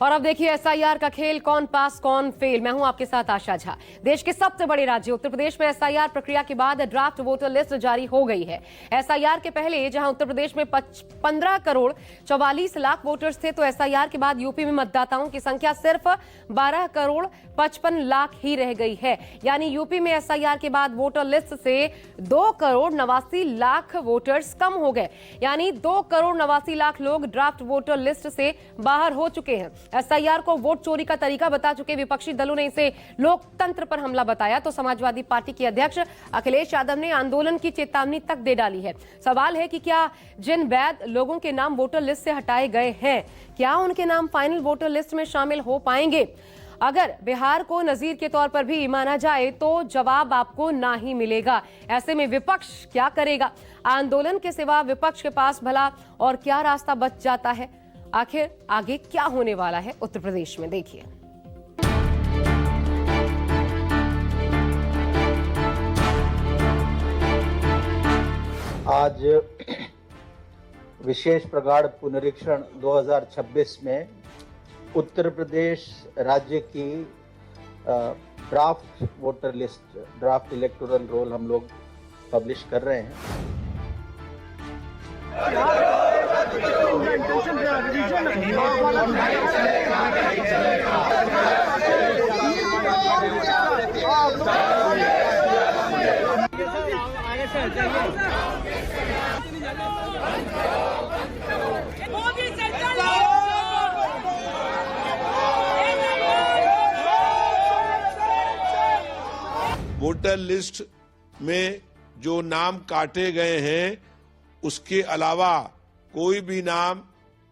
और अब देखिए एसआईआर का खेल, कौन पास कौन फेल। मैं हूं आपके साथ आशा झा। देश के सबसे बड़े राज्य उत्तर प्रदेश में एसआईआर प्रक्रिया के बाद ड्राफ्ट वोटर लिस्ट जारी हो गई है। एसआईआर के पहले जहां उत्तर प्रदेश में 15 करोड़ 44 लाख वोटर्स थे, तो एसआईआर के बाद यूपी में मतदाताओं की संख्या सिर्फ 12 करोड़ 55 लाख ही रह गई है। यानी यूपी में एसआईआर के बाद वोटर लिस्ट से 2 करोड़ 89 लाख वोटर्स कम हो गए। यानी 2 करोड़ 89 लाख लोग ड्राफ्ट वोटर लिस्ट से बाहर हो चुके हैं। एसआईआर को वोट चोरी का तरीका बता चुके विपक्षी दलों ने इसे लोकतंत्र पर हमला बताया, तो समाजवादी पार्टी के अध्यक्ष अखिलेश यादव ने आंदोलन की चेतावनी तक दे डाली है। सवाल है कि क्या जिन वैध लोगों के नाम वोटर लिस्ट से हटाए गए हैं, क्या उनके नाम फाइनल वोटर लिस्ट में शामिल हो पाएंगे? अगर बिहार को नजीर के तौर पर भी माना जाए तो जवाब आपको ना ही मिलेगा। ऐसे में विपक्ष क्या करेगा? आंदोलन के सिवा विपक्ष के पास भला और क्या रास्ता बच जाता है? आखिर आगे क्या होने वाला है उत्तर प्रदेश में, देखिए। आज विशेष प्रगाढ़ पुनरीक्षण 2026 में उत्तर प्रदेश राज्य की draft voter list, draft electoral roll हम लोग पब्लिश कर रहे हैं। वोटर लिस्ट में जो नाम काटे गए हैं उसके अलावा कोई भी नाम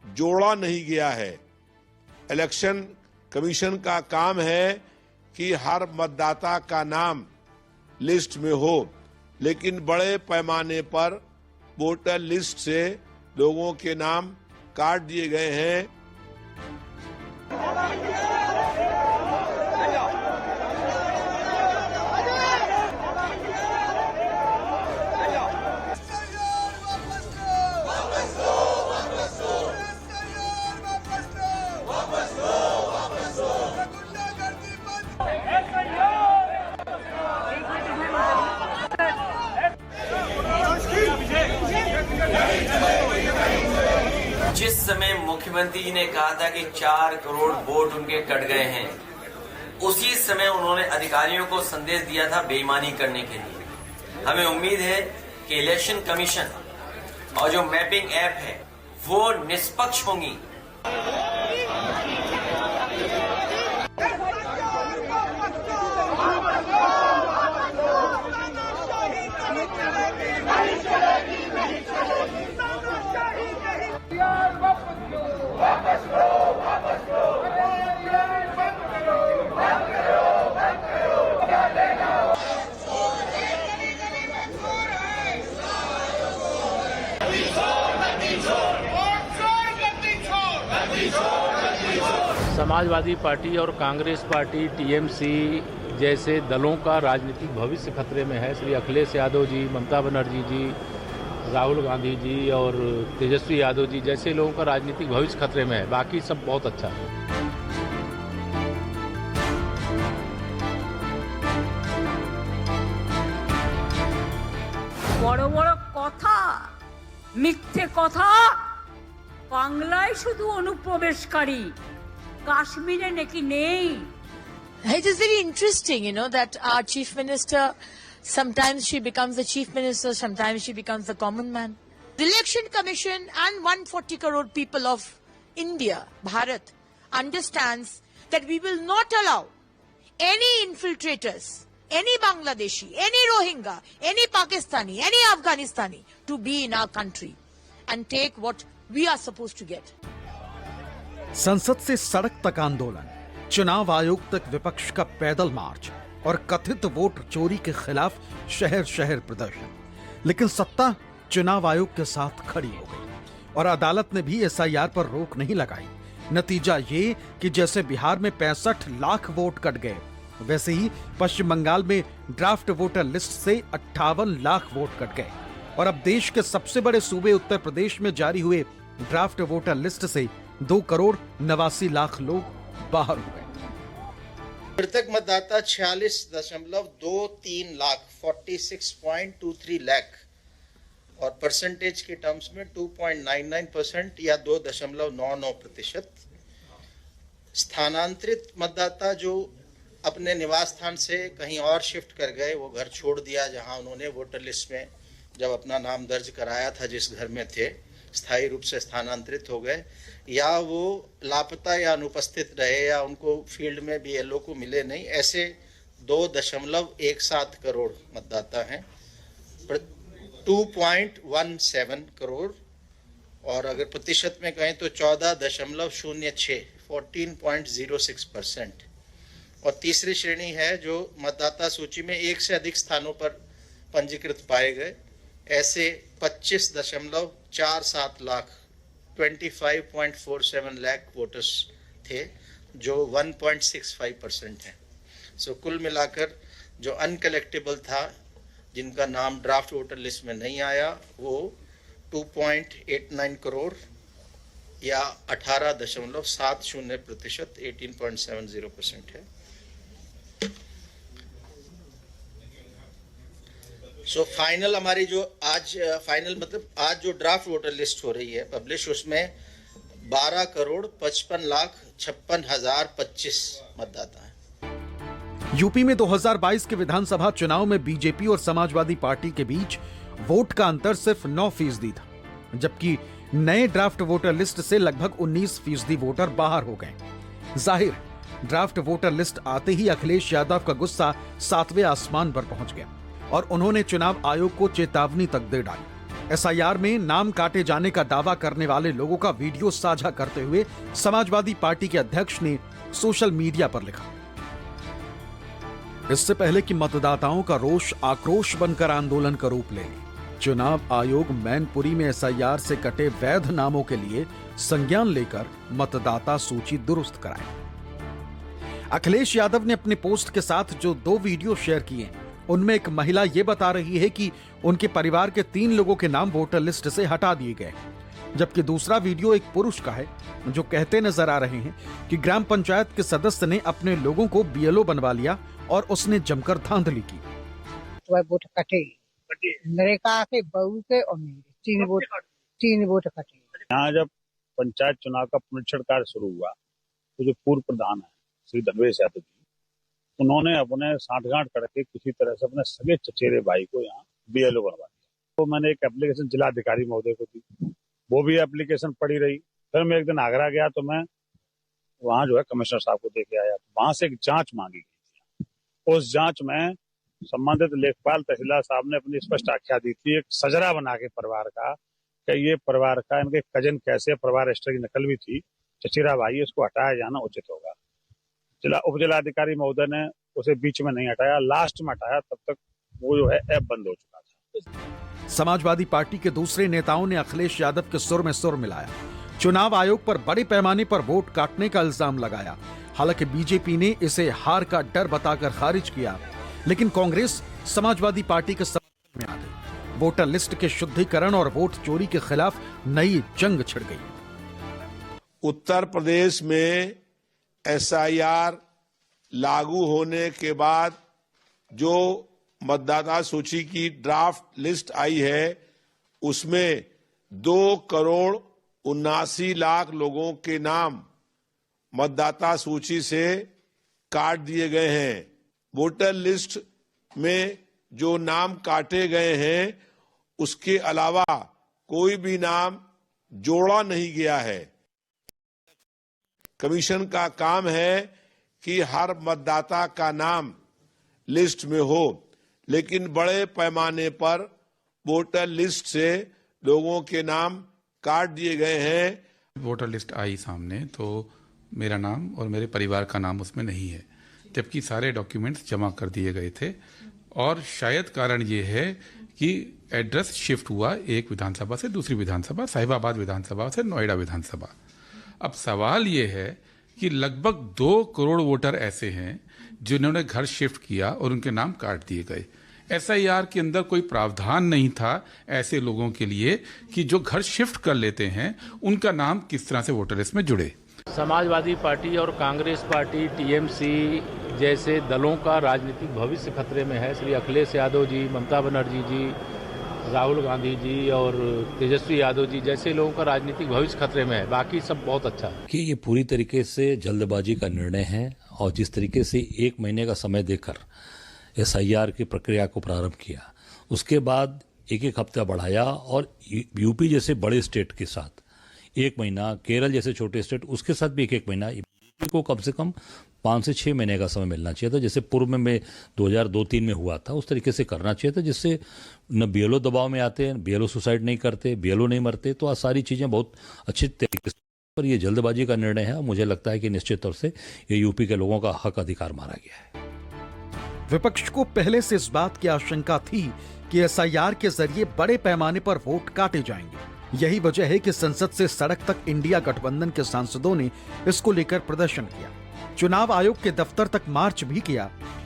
जोड़ा नहीं गया है। इलेक्शन कमीशन का काम है कि हर मतदाता का नाम लिस्ट में हो, लेकिन बड़े पैमाने पर वोटर लिस्ट से लोगों के नाम काट दिए गए हैं। जिस समय मुख्यमंत्री जी ने कहा था कि 4 करोड़ वोट उनके कट गए हैं, उसी समय उन्होंने अधिकारियों को संदेश दिया था बेईमानी करने के लिए। हमें उम्मीद है कि इलेक्शन कमीशन और जो मैपिंग ऐप है वो निष्पक्ष होंगी। समाजवादी पार्टी और कांग्रेस पार्टी, टीएमसी जैसे दलों का राजनीतिक भविष्य खतरे में है। श्री अखिलेश यादव जी, ममता बनर्जी जी, राहुल गांधी जी और तेजस्वी यादव जी जैसे लोगों का राजनीतिक भविष्य खतरे में है। बाकी सब बहुत अच्छा है। বড় বড় কথা, মিথ্যে কথা, বাংলায় শুধু অনুপ্রবেশকারী, কাশ্মীরে নাকি নেই। It is very interesting, that our chief minister, sometimes she becomes the chief minister, sometimes she becomes the common man. The Election Commission and 140 crore people of India, Bharat, understands that we will not allow any infiltrators, any Bangladeshi, any Rohingya, any Pakistani, any Afghanistani to be in our country and take what we are supposed to get. संसद से सड़क तक आंदोलन, चुनाव आयोग तक विपक्ष का पैदल मार्च और कथित वोट चोरी के खिलाफ शहर शहर प्रदर्शन। लेकिन सत्ता चुनाव आयोग के साथ खड़ी हो गई और अदालत ने भी एसआईआर पर रोक नहीं लगाई। नतीजा ये कि जैसे बिहार में 65 लाख वोट कट गए, वैसे ही पश्चिम बंगाल में ड्राफ्ट वोटर लिस्ट से 58 लाख वोट कट गए। और अब देश के सबसे बड़े सूबे उत्तर प्रदेश में जारी हुए ड्राफ्ट वोटर लिस्ट से 2,89,00,000 लोग बाहर हो गए। मृतक मतदाता 46.23 लाख 46.23 लाख और परसेंटेज के टर्म्स में 2.99% या 2.99%। स्थानांतरित मतदाता जो अपने निवास स्थान से कहीं और शिफ्ट कर गए, वो घर छोड़ दिया जहां उन्होंने वोटर लिस्ट में जब अपना नाम दर्ज कराया था, जिस घर में थे, स्थायी रूप से स्थानांतरित हो गए, या वो लापता या अनुपस्थित रहे या उनको फील्ड में बीएलओ को मिले नहीं, ऐसे 2.17 करोड़ मतदाता हैं। 2.17 करोड़, और अगर प्रतिशत में कहें तो 14.06 14.06%। और तीसरी श्रेणी है जो मतदाता सूची में एक से अधिक स्थानों पर पंजीकृत पाए गए, ऐसे 25.47 लाख 25.47 लाख वोटर्स थे, जो 1.65% है। सो कुल मिलाकर जो अनकलेक्टेबल था, जिनका नाम ड्राफ्ट वोटर लिस्ट में नहीं आया, वो 2.89 करोड़ या 18.70% 18.70% है। सो फाइनल हमारी जो आज फाइनल मतलब आज जो ड्राफ्ट वोटर लिस्ट हो रही है पब्लिश, उसमें 12,55,56,025 मतदाता हैं। यूपी में 2022 के विधानसभा चुनाव में बीजेपी और समाजवादी पार्टी के बीच वोट का अंतर सिर्फ 9% था, जबकि नए ड्राफ्ट वोटर लिस्ट से लगभग 19% वोटर बाहर हो गए। जाहिर ड्राफ्ट वोटर लिस्ट आते ही अखिलेश यादव का गुस्सा 7वें आसमान पर पहुंच गया और उन्होंने चुनाव आयोग को चेतावनी तक दे डाली। एसआईआर में नाम काटे जाने का दावा करने वाले लोगों का वीडियो साझा करते हुए समाजवादी पार्टी के अध्यक्ष ने सोशल मीडिया पर लिखा, इससे पहले कि मतदाताओं का रोष आक्रोश बनकर आंदोलन का रूप ले, चुनाव आयोग मैनपुरी में एसआईआर से कटे वैध नामों के लिए संज्ञान लेकर मतदाता सूची दुरुस्त कराए। अखिलेश यादव ने अपने पोस्ट के साथ जो 2 वीडियो शेयर किए, उनमें एक महिला ये बता रही है कि उनके परिवार के 3 लोगों के नाम वोटर लिस्ट से हटा दिए गए, जबकि दूसरा वीडियो एक पुरुष का है जो कहते नजर आ रहे हैं कि ग्राम पंचायत के सदस्य ने अपने लोगों को बीएलओ बनवा लिया और उसने जमकर धांधली की। तो वोट कटे नरेगा के बहू के और मेरे 3 वोट कटे। यहाँ जब पंचायत चुनाव का पुनरीक्षण कार्य शुरू हुआ तो जो पूर्व प्रधान है श्री धनवेश यादव जी, उन्होंने अपने सांठगांठ करके किसी तरह से अपने सगे चचेरे भाई को यहाँ बीएलओ बनवा दिया। तो मैंने एक एप्लीकेशन जिला अधिकारी महोदय को दी, वो भी एप्लीकेशन पड़ी रही। फिर मैं एक दिन आगरा गया तो मैं वहाँ जो है कमिश्नर साहब को देके आया, तो वहां से एक जांच मांगी गई थी। उस जांच में संबंधित लेखपाल तहसीलदार साहब ने अपनी स्पष्ट आख्या दी थी, एक सजरा बना के परिवार का, कि ये परिवार का इनके कजन कैसे परिवार रजिस्टर की नकल भी थी, चचेरा भाई, इसको हटाया जाना उचित होगा। उप जिलाधिकारी महोदय ने उसे बीच में नहीं हटाया, लास्ट में हटाया, तब तक वो जो है ऐप बंद हो चुका था। समाजवादी पार्टी के दूसरे नेताओं ने अखिलेश यादव के सुर में सुर मिलाया, चुनाव आयोग पर बड़े पैमाने पर वोट काटने का इल्जाम लगाया। हालांकि बीजेपी ने इसे हार का डर बताकर खारिज किया, लेकिन कांग्रेस समाजवादी पार्टी के समर्थन में आ गई। वोटर लिस्ट के शुद्धिकरण और वोट चोरी के खिलाफ नई जंग छिड़ गई। उत्तर प्रदेश में एसआईआर लागू होने के बाद जो मतदाता सूची की ड्राफ्ट लिस्ट आई है, उसमें 2,79,00,000 लोगों के नाम मतदाता सूची से काट दिए गए हैं। वोटर लिस्ट में जो नाम काटे गए हैं, उसके अलावा कोई भी नाम जोड़ा नहीं गया है। कमीशन का काम है कि हर मतदाता का नाम लिस्ट में हो, लेकिन बड़े पैमाने पर वोटर लिस्ट से लोगों के नाम काट दिए गए हैं। वोटर लिस्ट आई सामने तो मेरा नाम और मेरे परिवार का नाम उसमें नहीं है, जबकि सारे डॉक्यूमेंट्स जमा कर दिए गए थे। और शायद कारण ये है कि एड्रेस शिफ्ट हुआ एक विधानसभा से दूसरी विधानसभा, साहिबाबाद विधानसभा से नोएडा विधानसभा। अब सवाल ये है कि लगभग 2 करोड़ वोटर ऐसे हैं जिन्होंने घर शिफ्ट किया और उनके नाम काट दिए गए। एसआईआर के अंदर कोई प्रावधान नहीं था ऐसे लोगों के लिए कि जो घर शिफ्ट कर लेते हैं उनका नाम किस तरह से वोटर लिस्ट में जुड़े। समाजवादी पार्टी और कांग्रेस पार्टी टीएमसी जैसे दलों का राजनीतिक भविष्य खतरे में है। श्री अखिलेश यादव जी, ममता बनर्जी जी, राहुल गांधी जी और तेजस्वी यादव जी जैसे लोगों का राजनीतिक भविष्य खतरे में है। बाकी सब बहुत अच्छा है कि ये पूरी तरीके से जल्दबाजी का निर्णय है और जिस तरीके से 1 महीने का समय देकर एसआईआर की प्रक्रिया को प्रारंभ किया, उसके बाद एक हफ्ता बढ़ाया और यूपी जैसे बड़े स्टेट के साथ 1 महीना, केरल जैसे छोटे स्टेट उसके साथ भी 1 महीना, यूपी को कम से कम 5 से 6 महीने का समय मिलना चाहिए था। जैसे पूर्व में 2002-3 में हुआ था उस तरीके से करना चाहिए था, जिससे न बीएलओ दबाव में आते हैं, बीएलओ सुसाइड नहीं करते, बीएलओ नहीं मरते। तो सारी चीज़ें बहुत अच्छी तरीके से, पर ये जल्दबाजी का निर्णय है। मुझे लगता है कि निश्चित तौर से ये यूपी के लोगों का हक अधिकार मारा गया है। विपक्ष को पहले से इस बात की आशंका थी कि एसआईआर के जरिए बड़े पैमाने पर वोट काटे जाएंगे। यही वजह है कि संसद से सड़क तक इंडिया गठबंधन के सांसदों ने इसको लेकर प्रदर्शन किया, चुनाव आयोग के दफ्तर तक मार्च भी किया।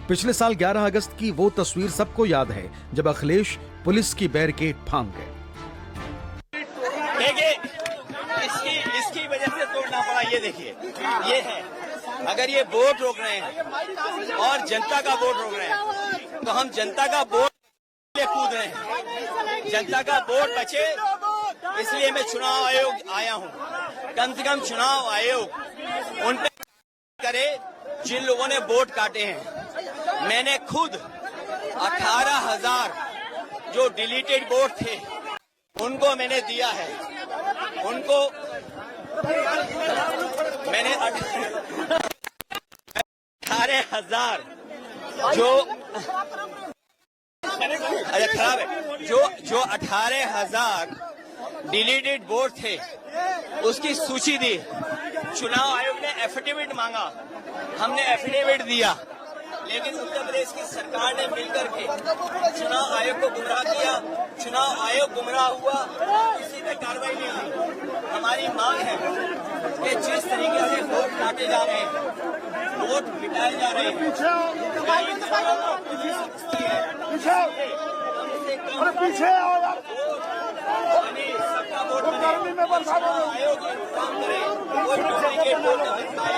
पिछले साल 11 अगस्त की वो तस्वीर सबको याद है जब अखिलेश पुलिस की बैरिकेड फांग गए। इसकी वजह से तोड़ना पड़ा। ये देखिए, ये है, अगर ये वोट रोक रहे हैं और जनता का वोट रोक रहे हैं तो हम जनता का वोट कूद रहे हैं। जनता का वोट बचे इसलिए मैं चुनाव आयोग आया हूँ। कम से कम चुनाव आयोग उन पे करे जिन लोगों ने वोट काटे हैं। मैंने खुद 18,000 जो डिलीटेड वोट थे उनको मैंने दिया है। उनको मैंने 18,000 जो अरे खराब है, जो 18,000 डिलीटेड वोट थे उसकी सूची दी। चुनाव आयोग ने एफिडेविट मांगा, हमने एफिडेविट दिया, लेकिन उत्तर प्रदेश की सरकार ने मिलकर के चुनाव आयोग को गुमराह किया। चुनाव आयोग गुमराह हुआ, किसी पे कार्रवाई नहीं हुई। हमारी मांग है कि जिस तरीके से वोट काटे जा रहे हैं, वोट मिटाए जा रहे हैं, सबका वोट आयोग काम करे, कोई डुप्लीकेट वोट